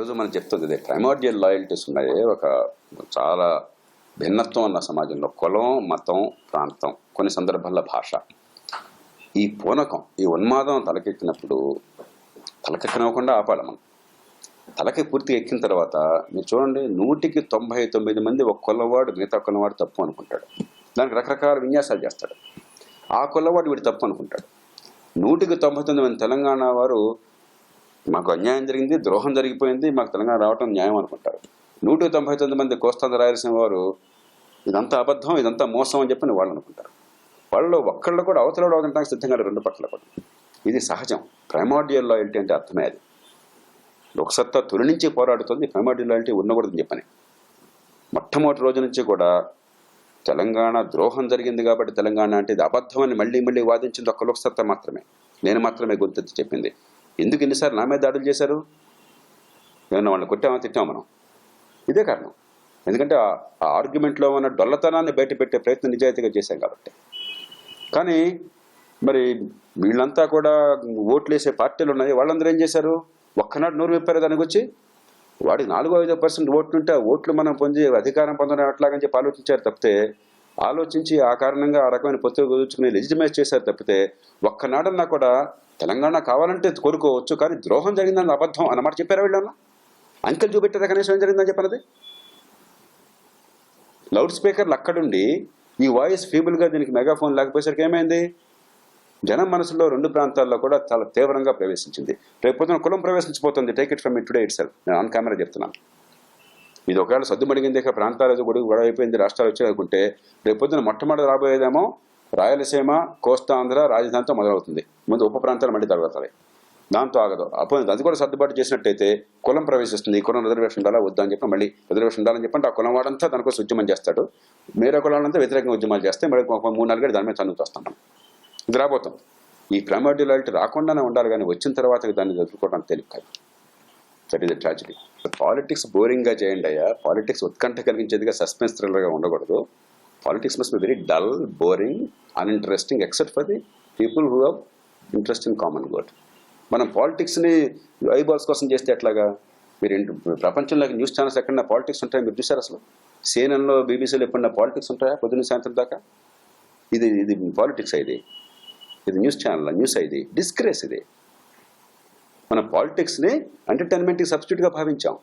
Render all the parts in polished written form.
రోజు మనం చెప్తుంది ఇదే, ప్రైమార్డియల్ లాయల్టీస్ ఉన్నాయి. ఒక చాలా భిన్నత్వం ఉన్న సమాజంలో కులం, మతం, ప్రాంతం, కొన్ని సందర్భాల్లో భాష, ఈ పూనకం, ఈ ఉన్మాదం తలకెక్కినప్పుడు తలకెక్కనివ్వకుండా ఆపాలి మనం. తలకి పూర్తిగా ఎక్కిన తర్వాత మీరు చూడండి, 199 మంది ఒక కుల్లవాడు మిగతా కుల్లవాడు తప్పు అనుకుంటాడు. దానికి రకరకాల విన్యాసాలు చేస్తాడు. ఆ కుల్లవాడు వీడు తప్పు అనుకుంటాడు. 199 మంది తెలంగాణ వారు మాకు అన్యాయం జరిగింది, ద్రోహం జరిగిపోయింది, మాకు తెలంగాణ రావటం న్యాయం అనుకుంటారు. 199 మంది కోస్తాంధ్ర రాయలసీమ వారు ఇదంతా అబద్ధం, ఇదంతా మోసం అని చెప్పని వాళ్ళు అనుకుంటారు. వాళ్ళు ఒక్కళ్ళు కూడా అవతల అవడానికి సిద్ధంగా రెండు పట్ల కూడా. ఇది సహజం. ప్రైమార్డియల్ లాయల్టీ అంటే అర్థమే అది. లోక్సత్తా తొలి నుంచి పోరాడుతుంది, ప్రైమార్డియల్ లాయల్టీ ఉండకూడదని చెప్పని. మొట్టమొదటి రోజు నుంచి కూడా తెలంగాణ ద్రోహం జరిగింది కాబట్టి తెలంగాణ అంటే ఇది అబద్ధం అని మళ్ళీ మళ్ళీ వాదించింది ఒక్క లోక్సత్తా మాత్రమే. నేను మాత్రమే గొంతెత్తి చెప్పింది. ఎందుకు ఎన్నిసార్లు నా మీద దాడులు చేశారు? ఏమన్నా వాళ్ళని కొట్టామా, తిట్టామా మనం? ఇదే కారణం. ఎందుకంటే ఆ ఆర్గ్యుమెంట్లో ఉన్న డొల్లతనాన్ని బయటపెట్టే ప్రయత్నం నిజాయితీగా చేశాం కాబట్టి. కానీ మరి వీళ్ళంతా కూడా ఓట్లు వేసే పార్టీలు ఉన్నాయి, వాళ్ళందరూ ఏం చేశారు? ఒక్కనాడు నోరు విప్పారు. దానికి వచ్చి వాడికి 4-5% ఓట్లు ఉంటే ఆ ఓట్లు మనం పొంది అధికారం పొందడం ఎట్లాగని చెప్పి ఆలోచించారు తప్పితే, ఆలోచించి ఆ కారణంగా ఆ రకమైన పొత్తులు కుదుర్చుకుని లెజిటిమైజ్ చేశారు తప్పితే, ఒక్కనాడన్నా కూడా తెలంగాణ కావాలంటే కోరుకోవచ్చు కానీ ద్రోహం జరిగిందని అబద్ధం అన్నమాట చెప్పారా వీళ్ళన్నా? అంకెలు చూపెట్టారా కనీసం ఏం జరిగిందని చెప్పనది? లౌడ్ స్పీకర్లు అక్కడుండి ఈ వాయిస్ ఫీబుల్గా దీనికి మెగాఫోన్ లేకపోయేసరికి ఏమైంది? జనం మనసులో రెండు ప్రాంతాల్లో కూడా చాలా తీవ్రంగా ప్రవేశించింది. రేపు పొద్దున కులం ప్రవేశించిపోతుంది. Take it from it today itself. నేను ఆన్ కెమెరా చెప్తున్నాను. ఇది ఒకవేళ సద్దుమడిగింది, ఇక ప్రాంతాలు గొడవ అయిపోయింది, రాష్ట్రాలు వచ్చాయనుకుంటే రేపు పొద్దున మొట్టమొదటి రాబోయేదేమో రాయలసీమ, కోస్తాంధ్ర, రాజధానితో మొదలవుతుంది. ముందు ఉప ప్రాంతాలు మళ్ళీ తగ్గుతాయి, దాంతో ఆగదు. అప్పుడు అది కూడా సర్దుబాటు చేసినట్టయితే కులం ప్రవేశిస్తుంది. ఈ కులం రిజర్వేషన్ ఉండాలా వద్దా అని చెప్పి మళ్ళీ రిజర్వేషన్ ఉండాలని చెప్పంటే ఆ కులం వాడంతా దానికోసం ఉద్యమం చేస్తాడు. వేరే కులాలంతా వ్యతిరేకంగా ఉద్యమాలు చేస్తే మరి 3-4 దాని మీద చదువుతూ వస్తాం మనం. ఇది రాబోతాం. ఈ ప్రైమార్డియల్ లాయల్టీ రాకుండానే ఉండాలి, కానీ వచ్చిన తర్వాత దాన్ని ఎదుర్కోవడానికి తెలియదు కాదు. That is the tragedy. Politics బోరింగ్గా చేయండి అయ్యా. పాలిటిక్స్ ఉత్కంఠ కలిగించేదిగా, సస్పెన్స్ థ్రిల్లర్గా ఉండకూడదు. Politics must be very dull, boring, uninteresting except for the people who have interest in common good. మనం పాలిటిక్స్ని ఐబాల్స్ కోసం చేస్తే ఎట్లాగా? మీరు ప్రపంచంలోకి న్యూస్ ఛానల్స్ ఎక్కడన్నా పాలిటిక్స్ ఉంటాయా మీరు చూసారు? అసలు సిఎన్ఎన్లో, బీబీసీలో ఎప్పుడన్నా పాలిటిక్స్ ఉంటాయా పొద్దున్న సాయంత్రం దాకా? ఇది పాలిటిక్స్ ఇది న్యూస్ ఛానల్, న్యూస్ ఇది డిస్గ్రేస్. ఇది మన పాలిటిక్స్ని ఎంటర్టైన్మెంట్కి సబ్స్టిట్యూట్గా భావించాం.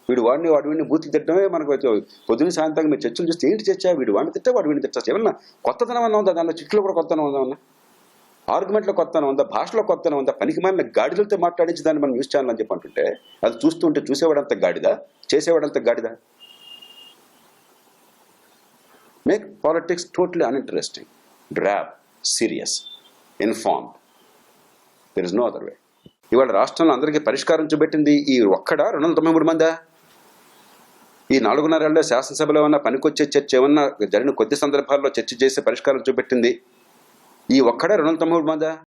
వీడు వాడిని బూతికి తిట్టడమే మనకు పొద్దున్న సాయంత్రం మీరు చర్చలు చూస్తే ఏంటి చర్చ? వీడు వాడిని తిట్టా, వాడు వీడిని తిట్టా. ఏమన్నా కొత్తదనం అన్నా ఉందా? దానిలో చిట్లు కూడా కొత్తదనం ఉందా? ఆర్గ్యుమెంట్లో కొత్తదనం ఉందా? భాషలో కొత్తదనం ఉందా? పనికి మన గాడిదలతో మాట్లాడించి దాన్ని మనం న్యూస్ ఛానల్ అని చెప్పి అంటుంటే అది చూస్తుంటే చూసేవాడంత గాడిదా, చేసేవాడంత గాడిదా? Make politics totally uninteresting, drab, serious, informed. There is no other way. ఇవాళ రాష్ట్రంలో అందరికీ పరిష్కారం చూపెట్టింది ఈ ఒక్కడా? 293 మందా? ఈ 4.5 ఏళ్ళలో శాసనసభలో ఏమన్నా పనికొచ్చే చర్చ ఏమన్నా జరిగిన కొద్ది సందర్భాల్లో చర్చ చేసే పరిష్కారం చూపెట్టింది ఈ ఒక్కడా? 293 మందా?